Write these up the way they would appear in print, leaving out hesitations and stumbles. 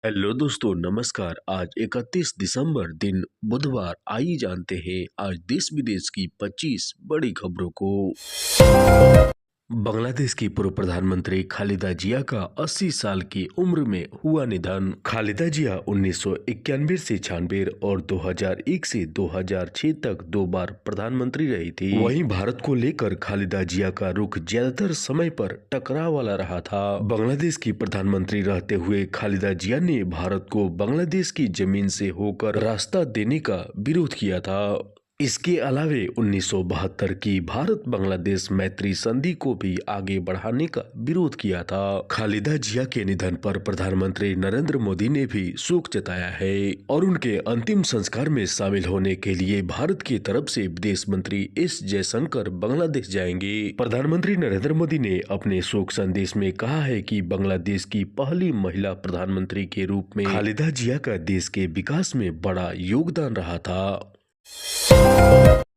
Hello दोस्तों, नमस्कार। आज 31 दिसंबर दिन बुधवार। आइए जानते हैं आज देश विदेश की 25 बड़ी खबरों को। बांग्लादेश की पूर्व प्रधानमंत्री खालिदा जिया का 80 साल की उम्र में हुआ निधन। खालिदा जिया 1991 से 96 और 2001 से 2006 तक 2 बार प्रधानमंत्री रही थी। वहीं भारत को लेकर खालिदा जिया का रुख ज्यादातर समय पर टकराव वाला रहा था। बांग्लादेश की प्रधानमंत्री रहते हुए खालिदा जिया ने भारत को बांग्लादेश की जमीन से होकर रास्ता देने का विरोध किया था। इसके अलावे 1972 की भारत बांग्लादेश मैत्री संधि को भी आगे बढ़ाने का विरोध किया था। खालिदा जिया के निधन पर प्रधानमंत्री नरेंद्र मोदी ने भी शोक जताया है और उनके अंतिम संस्कार में शामिल होने के लिए भारत की तरफ से विदेश मंत्री एस जयशंकर बांग्लादेश जाएंगे। प्रधानमंत्री नरेंद्र मोदी ने अपने शोक संदेश में कहा है कि बांग्लादेश की पहली महिला प्रधानमंत्री के रूप में खालिदा जिया का देश के विकास में बड़ा योगदान रहा था।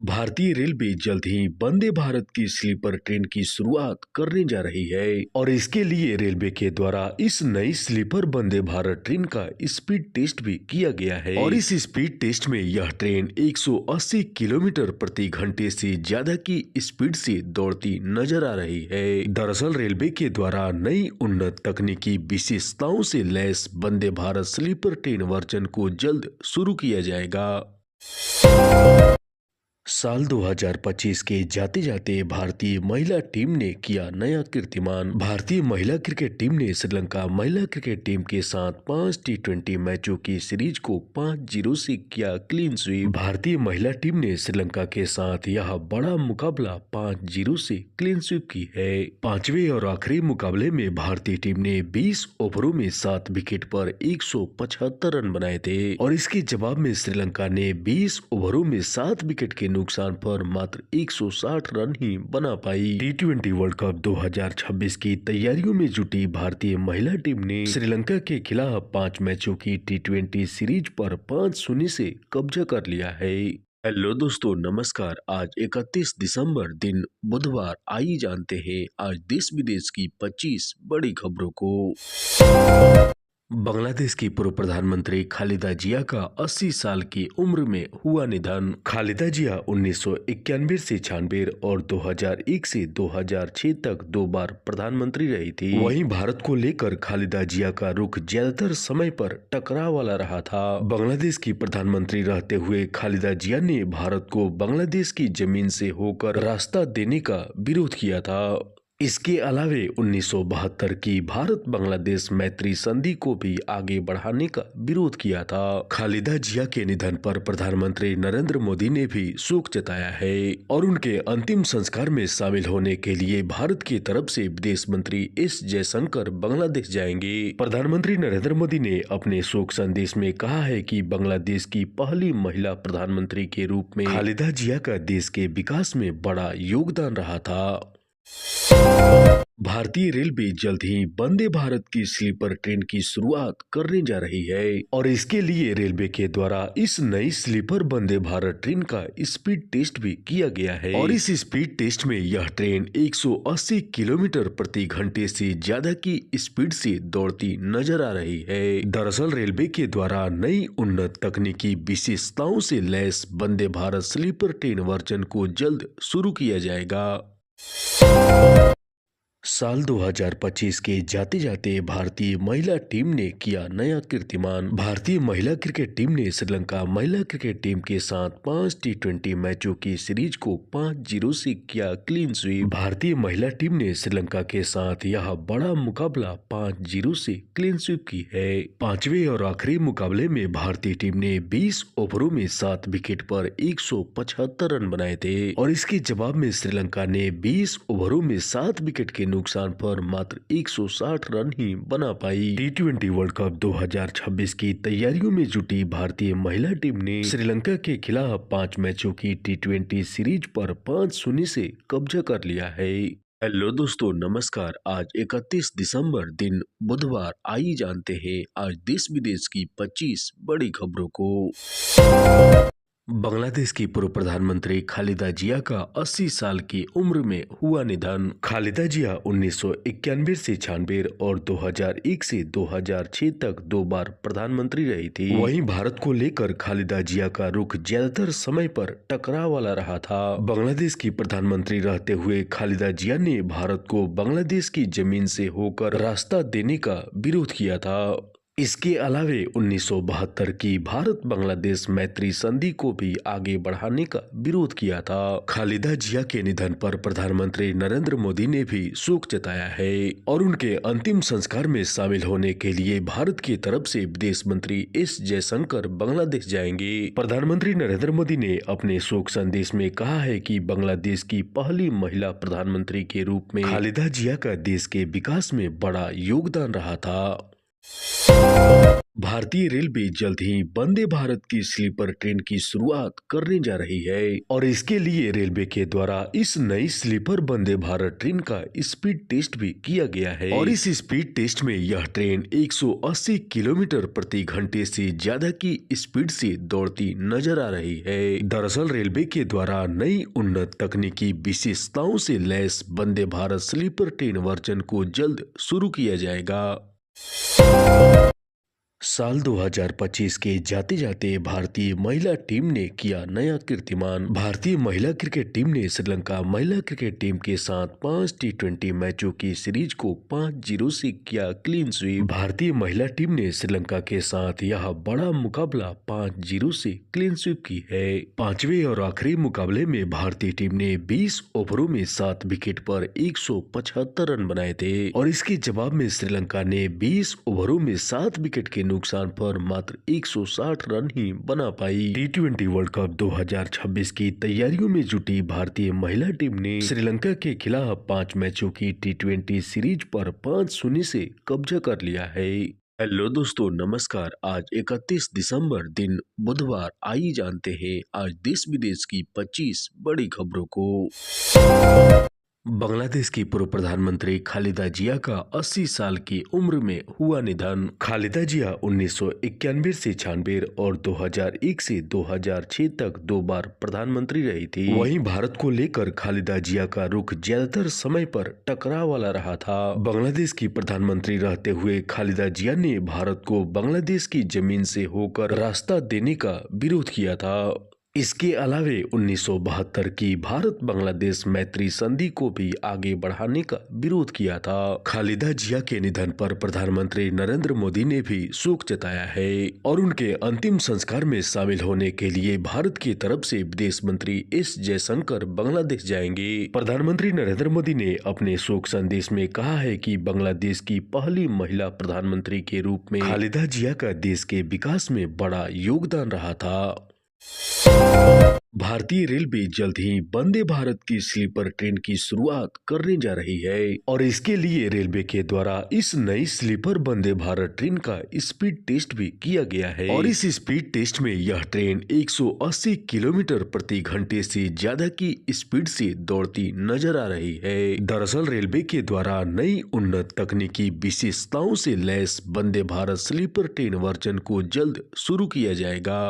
भारतीय रेलवे जल्द ही वंदे भारत की स्लीपर ट्रेन की शुरुआत करने जा रही है और इसके लिए रेलवे के द्वारा इस नई स्लीपर वंदे भारत ट्रेन का स्पीड टेस्ट भी किया गया है और इस स्पीड टेस्ट में यह ट्रेन 180 किलोमीटर प्रति घंटे से ज्यादा की स्पीड से दौड़ती नजर आ रही है। दरअसल रेलवे के द्वारा नई उन्नत तकनीकी विशेषताओं से lace Vande Bharat sleeper train version को जल्द शुरू किया जाएगा। साल 2025 के जाते जाते भारतीय महिला टीम ने किया नया कीर्तिमान। भारतीय महिला क्रिकेट टीम ने श्रीलंका महिला क्रिकेट टीम के साथ 5 टी20 मैचों की सीरीज को 5-0 से किया क्लीन स्वीप। भारतीय महिला टीम ने श्रीलंका के साथ यह बड़ा मुकाबला 5-0 से क्लीन स्वीप की है। पांचवें और आखिरी मुकाबले में भारतीय टीम ने 20 ओवरों में 7 विकेट पर 175 रन बनाए थे और इसके जवाब में श्रीलंका ने 20 ओवरों में 7 विकेट के नुकसान पर मात्र 160 रन ही बना पाई। टी20 वर्ल्ड कप 2026 की तैयारियों में जुटी भारतीय महिला टीम ने श्रीलंका के खिलाफ 5 मैचों की टी20 सीरीज पर 5-0 से कब्जा कर लिया है। हेलो दोस्तों, नमस्कार। आज 31 दिसंबर दिन बुधवार। आइए जानते हैं आज देश विदेश की 25 बड़ी खबरों को। बांग्लादेश की पूर्व प्रधानमंत्री खालिदा जिया का 80 साल की उम्र में हुआ निधन। खालिदा जिया 1991 से 96 और 2001 से 2006 तक 2 बार प्रधानमंत्री रही थी। वहीं भारत को लेकर खालिदा जिया का रुख ज्यादातर समय पर टकराव वाला रहा था। बांग्लादेश की प्रधानमंत्री रहते हुए खालिदा जिया ने भारत को बांग्लादेश की जमीन से होकर रास्ता देने का विरोध किया था। इसके अलावे 1972 की भारत बांग्लादेश मैत्री संधि को भी आगे बढ़ाने का विरोध किया था। खालिदा जिया के निधन पर प्रधानमंत्री नरेंद्र मोदी ने भी शोक जताया है और उनके अंतिम संस्कार में शामिल होने के लिए भारत की तरफ से विदेश मंत्री एस जयशंकर बांग्लादेश जाएंगे। प्रधानमंत्री नरेंद्र मोदी ने अपने शोक संदेश में कहा है कि बांग्लादेश की पहली महिला प्रधानमंत्री के रूप में खालिदा जिया का देश के विकास में बड़ा योगदान रहा था। भारतीय रेलवे जल्द ही वंदे भारत की स्लीपर ट्रेन की शुरुआत करने जा रही है और इसके लिए रेलवे के द्वारा इस नई स्लीपर वंदे भारत ट्रेन का स्पीड टेस्ट भी किया गया है और इस स्पीड टेस्ट में यह ट्रेन 180 किलोमीटर प्रति घंटे से ज्यादा की स्पीड से दौड़ती नजर आ रही है। दरअसल रेलवे के द्वारा नई उन्नत तकनीकी विशेषताओं से lace Vande Bharat sleeper train version को जल्द शुरू किया जाएगा। साल 2025 के जाते जाते भारतीय महिला टीम ने किया नया कीर्तिमान। भारतीय महिला क्रिकेट टीम ने श्रीलंका महिला क्रिकेट टीम के साथ 5 टी20 मैचों की सीरीज को 5-0 से किया क्लीन स्वीप। भारतीय महिला टीम ने श्रीलंका के साथ यह बड़ा मुकाबला 5-0 से क्लीन स्वीप की है। पांचवें और आखिरी मुकाबले में भारतीय टीम ने 20 ओवरों में 7 विकेट पर 175 रन बनाए थे और इसके जवाब में श्रीलंका ने 20 ओवरों में 7 विकेट के नुकसान पर मात्र 160 रन ही बना पाई। टी20 वर्ल्ड कप 2026 की तैयारियों में जुटी भारतीय महिला टीम ने श्रीलंका के खिलाफ 5 मैचों की टी20 सीरीज पर 5-0 से कब्जा कर लिया है। हेलो दोस्तों, नमस्कार। आज 31 दिसंबर दिन बुधवार। आइए जानते हैं आज देश विदेश की 25 बड़ी खबरों को। बांग्लादेश की पूर्व प्रधानमंत्री खालिदा जिया का 80 साल की उम्र में हुआ निधन। खालिदा जिया 1991 से 96 और 2001 से 2006 तक 2 बार प्रधानमंत्री रही थी। वहीं भारत को लेकर खालिदा जिया का रुख ज्यादातर समय पर टकराव वाला रहा था। बांग्लादेश की प्रधानमंत्री रहते हुए खालिदा जिया ने भारत को बांग्लादेश की जमीन से होकर रास्ता देने का विरोध किया था। इसके अलावे 1972 की भारत बांग्लादेश मैत्री संधि को भी आगे बढ़ाने का विरोध किया था। खालिदा जिया के निधन पर प्रधानमंत्री नरेंद्र मोदी ने भी शोक जताया है और उनके अंतिम संस्कार में शामिल होने के लिए भारत की तरफ से विदेश मंत्री एस जयशंकर बांग्लादेश जाएंगे। प्रधानमंत्री नरेंद्र मोदी ने अपने शोक संदेश में कहा है कि बांग्लादेश की पहली महिला प्रधानमंत्री के रूप में खालिदा जिया का देश के विकास में बड़ा योगदान रहा था। भारतीय रेलवे जल्द ही वंदे भारत की स्लीपर ट्रेन की शुरुआत करने जा रही है और इसके लिए रेलवे के द्वारा इस नई स्लीपर वंदे भारत ट्रेन का स्पीड टेस्ट भी किया गया है और इस स्पीड टेस्ट में यह ट्रेन 180 किलोमीटर प्रति घंटे से ज्यादा की स्पीड से दौड़ती नजर आ रही है। दरअसल रेलवे के द्वारा नई उन्नत तकनीकी विशेषताओं से lace Vande Bharat sleeper train version को जल्द शुरू किया जाएगा। साल 2025 के जाते जाते भारतीय महिला टीम ने किया नया कीर्तिमान। भारतीय महिला क्रिकेट टीम ने श्रीलंका महिला क्रिकेट टीम के साथ 5 टी20 मैचों की सीरीज को 5-0 से किया क्लीन स्वीप। भारतीय महिला टीम ने श्रीलंका के साथ यह बड़ा मुकाबला 5-0 से क्लीन स्वीप की है। पांचवें और आखिरी मुकाबले में भारतीय टीम ने 20 ओवरों में 7 विकेट पर 175 रन बनाए थे और इसके जवाब में श्रीलंका ने 20 ओवरों में 7 विकेट के नुकसान पर मात्र 160 रन ही बना पाई। टी20 वर्ल्ड कप 2026 की तैयारियों में जुटी भारतीय महिला टीम ने श्रीलंका के खिलाफ 5 मैचों की टी20 सीरीज पर 5-0 से कब्जा कर लिया है। हेलो दोस्तों, नमस्कार। आज 31 दिसंबर दिन बुधवार। आइए जानते हैं आज देश विदेश की 25 बड़ी खबरों को। बांग्लादेश की पूर्व प्रधानमंत्री खालिदा जिया का 80 साल की उम्र में हुआ निधन। खालिदा जिया 1991 से 96 और 2001 से 2006 तक 2 बार प्रधानमंत्री रही थी। वहीं भारत को लेकर खालिदा जिया का रुख ज्यादातर समय पर टकराव वाला रहा था। बांग्लादेश की प्रधानमंत्री रहते हुए खालिदा जिया ने भारत को बांग्लादेश की जमीन से होकर रास्ता देने का विरोध किया था। इसके अलावे 1972 की भारत बांग्लादेश मैत्री संधि को भी आगे बढ़ाने का विरोध किया था। खालिदा जिया के निधन पर प्रधानमंत्री नरेंद्र मोदी ने भी शोक जताया है और उनके अंतिम संस्कार में शामिल होने के लिए भारत की तरफ से विदेश मंत्री एस जयशंकर बांग्लादेश जाएंगे। प्रधानमंत्री नरेंद्र मोदी ने अपने शोक संदेश में कहा है कि बांग्लादेश की पहली महिला प्रधानमंत्री के रूप में खालिदा जिया का देश के विकास में बड़ा योगदान रहा था। भारतीय रेलवे जल्द ही वंदे भारत की स्लीपर ट्रेन की शुरुआत करने जा रही है और इसके लिए रेलवे के द्वारा इस नई स्लीपर वंदे भारत ट्रेन का स्पीड टेस्ट भी किया गया है और इस स्पीड टेस्ट में यह ट्रेन 180 किलोमीटर प्रति घंटे से ज्यादा की स्पीड से दौड़ती नजर आ रही है। दरअसल रेलवे के द्वारा नई उन्नत तकनीकी विशेषताओं से lace Vande Bharat sleeper train version को जल्द शुरू किया जाएगा।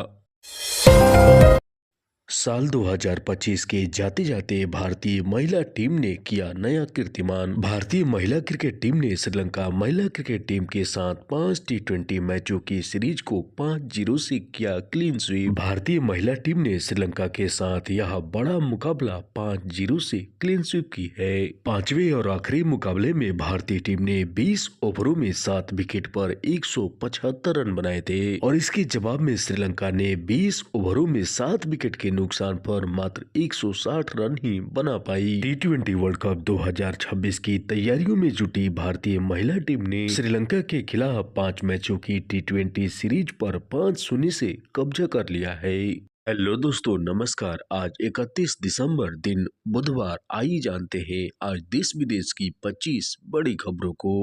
साल 2025 के जाते जाते भारतीय महिला टीम ने किया नया कीर्तिमान। भारतीय महिला क्रिकेट टीम ने श्रीलंका महिला क्रिकेट टीम के साथ 5 टी20 मैचों की सीरीज को 5-0 से किया क्लीन स्वीप। भारतीय महिला टीम ने श्रीलंका के साथ यह बड़ा मुकाबला 5-0 से क्लीन स्वीप की है। पांचवें और आखिरी मुकाबले में भारतीय टीम ने 20 ओवरों में 7 विकेट पर 175 रन बनाए थे और इसके जवाब में श्रीलंका ने 20 ओवरों में 7 विकेट के नुकसान पर मात्र 160 रन ही बना पाई। टी20 वर्ल्ड कप 2026 की तैयारियों में जुटी भारतीय महिला टीम ने श्रीलंका के खिलाफ 5 मैचों की टी20 सीरीज पर 5-0 से कब्जा कर लिया है। हेलो दोस्तों, नमस्कार। आज 31 दिसंबर दिन बुधवार। आइए जानते हैं आज देश विदेश की 25 बड़ी खबरों को।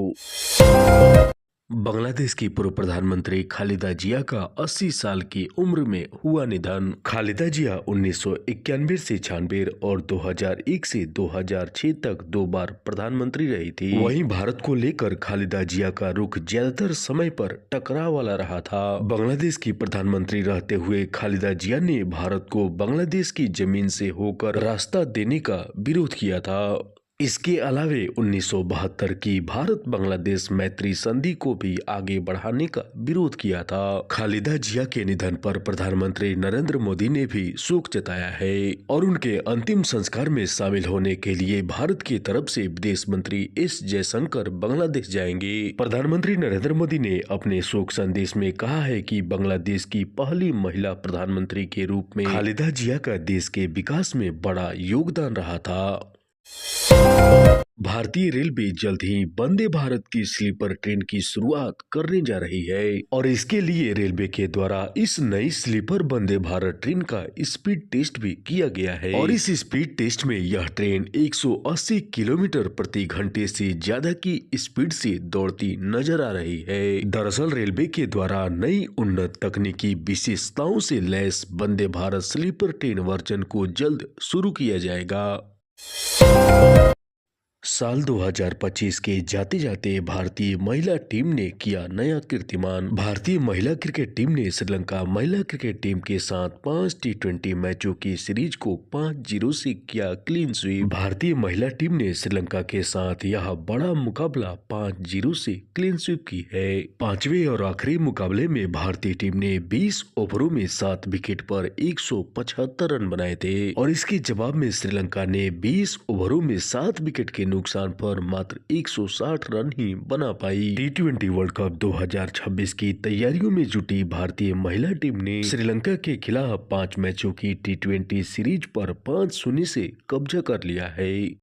बांग्लादेश की पूर्व प्रधानमंत्री खालिदा जिया का 80 साल की उम्र में हुआ निधन। खालिदा जिया 1991 से 96 और 2001 से 2006 तक 2 बार प्रधानमंत्री रही थी। वहीं भारत को लेकर खालिदा जिया का रुख ज्यादातर समय पर टकराव वाला रहा था। बांग्लादेश की प्रधानमंत्री रहते हुए खालिदा जिया ने भारत को बांग्लादेश की जमीन से होकर रास्ता देने का विरोध किया था। इसके अलावे 1972 की भारत बांग्लादेश मैत्री संधि को भी आगे बढ़ाने का विरोध किया था। खालिदा जिया के निधन पर प्रधानमंत्री नरेंद्र मोदी ने भी शोक जताया है और उनके अंतिम संस्कार में शामिल होने के लिए भारत की तरफ से विदेश मंत्री एस जयशंकर बांग्लादेश जाएंगे। प्रधानमंत्री नरेंद्र मोदी ने अपने शोक संदेश में कहा है कि बांग्लादेश की पहली महिला प्रधानमंत्री के रूप में खालिदा जिया का देश के विकास में बड़ा योगदान रहा था। भारतीय रेलवे जल्द ही वंदे भारत की स्लीपर ट्रेन की शुरुआत करने जा रही है और इसके लिए रेलवे के द्वारा इस नई स्लीपर वंदे भारत ट्रेन का स्पीड टेस्ट भी किया गया है और इस स्पीड टेस्ट में यह ट्रेन 180 किलोमीटर प्रति घंटे से ज्यादा की स्पीड से दौड़ती नजर आ रही है। दरअसल रेलवे के द्वारा नई उन्नत तकनीकी विशेषताओं से lace Vande Bharat sleeper train version को जल्द शुरू किया जाएगा। साल 2025 के जाते जाते भारतीय महिला टीम ने किया नया कीर्तिमान। भारतीय महिला क्रिकेट टीम ने श्रीलंका महिला क्रिकेट टीम के साथ 5 टी20 मैचों की सीरीज को 5-0 से किया क्लीन स्वीप। भारतीय महिला टीम ने श्रीलंका के साथ यह बड़ा मुकाबला 5-0 से क्लीन स्वीप की है। पांचवें और आखिरी मुकाबले में भारतीय टीम ने 20 ओवरों में 7 विकेट पर 175 रन बनाए थे और इसके जवाब में श्रीलंका ने 20 ओवरों में 7 विकेट के नुकसान पर मात्र 160 रन ही बना पाई। टी20 वर्ल्ड कप 2026 की तैयारियों में जुटी भारतीय महिला टीम ने श्रीलंका के खिलाफ 5 मैचों की टी20 सीरीज पर 5-0 से कब्जा कर लिया है।